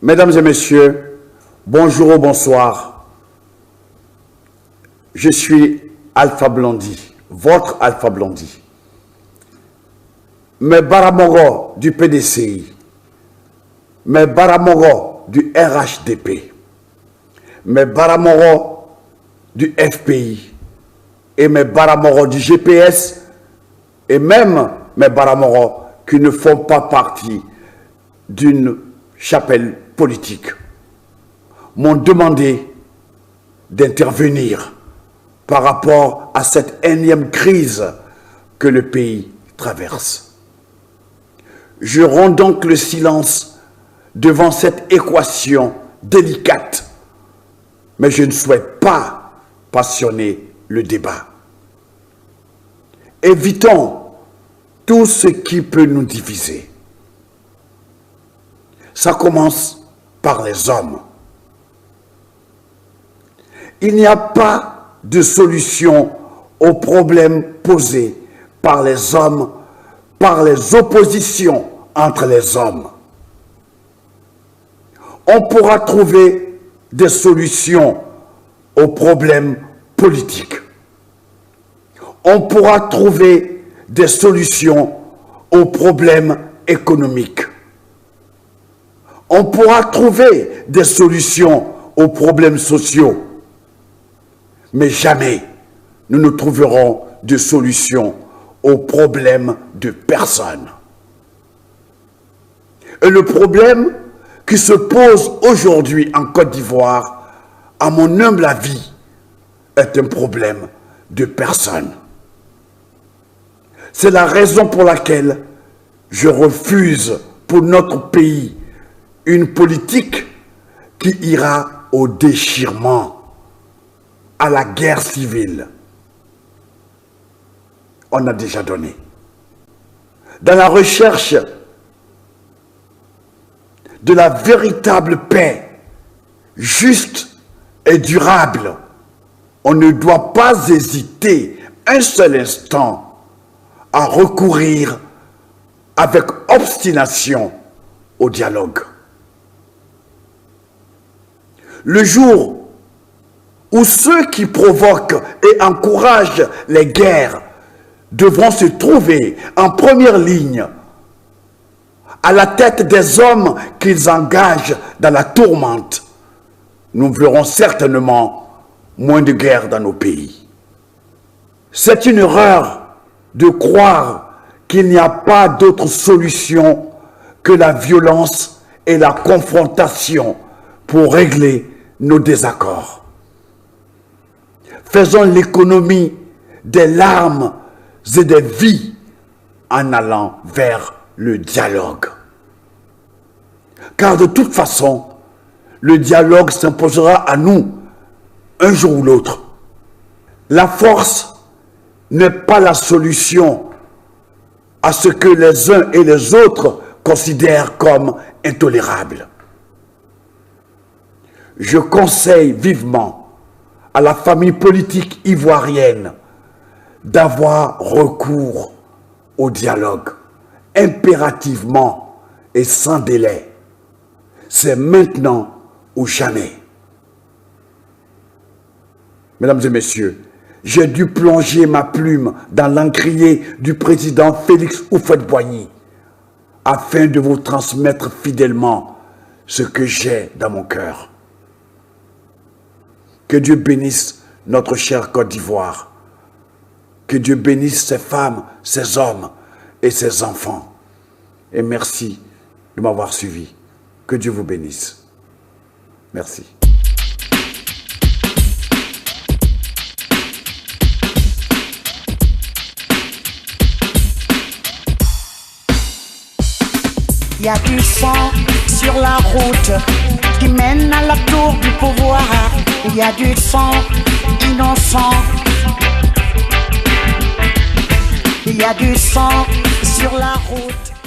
Mesdames et messieurs, bonjour ou bonsoir. Je suis Alpha Blondy, votre Alpha Blondy. Mes Baramogo du PDCI, mes Baramogo du RHDP, mes Baramogo du FPI et mes Baramogo du GPS et même mes Baramogo qui ne font pas partie d'une chapelle politique m'ont demandé d'intervenir par rapport à cette énième crise que le pays traverse. Je romps donc le silence devant cette équation délicate, mais je ne souhaite pas passionner le débat. Évitons tout ce qui peut nous diviser. Ça commence par les hommes. Il n'y a pas de solution aux problèmes posés par les hommes, par les oppositions entre les hommes. On pourra trouver des solutions aux problèmes politiques. On pourra trouver des solutions aux problèmes économiques. On pourra trouver des solutions aux problèmes sociaux. Mais jamais nous ne trouverons de solution aux problèmes de personne. Et le problème qui se pose aujourd'hui en Côte d'Ivoire, à mon humble avis, est un problème de personne. C'est la raison pour laquelle je refuse pour notre pays une politique qui ira au déchirement, à la guerre civile. On a déjà donné. Dans la recherche de la véritable paix, juste et durable, on ne doit pas hésiter un seul instant à recourir avec obstination au dialogue. Le jour où ceux qui provoquent et encouragent les guerres devront se trouver en première ligne à la tête des hommes qu'ils engagent dans la tourmente, nous verrons certainement moins de guerres dans nos pays. C'est une erreur de croire qu'il n'y a pas d'autre solution que la violence et la confrontation pour régler nos désaccords. Faisons l'économie des larmes et des vies en allant vers le dialogue. Car de toute façon, le dialogue s'imposera à nous un jour ou l'autre. La force n'est pas la solution à ce que les uns et les autres considèrent comme intolérable. Je conseille vivement à la famille politique ivoirienne d'avoir recours au dialogue, impérativement et sans délai. C'est maintenant ou jamais. Mesdames et messieurs, j'ai dû plonger ma plume dans l'encrier du président Félix Houphouët-Boigny afin de vous transmettre fidèlement ce que j'ai dans mon cœur. Que Dieu bénisse notre chère Côte d'Ivoire. Que Dieu bénisse ses femmes, ses hommes et ses enfants. Et merci de m'avoir suivi. Que Dieu vous bénisse. Merci. Il y a du sang sur la route qui mène à la tour du pouvoir. Il y a du sang innocent. Il y a du sang sur la route.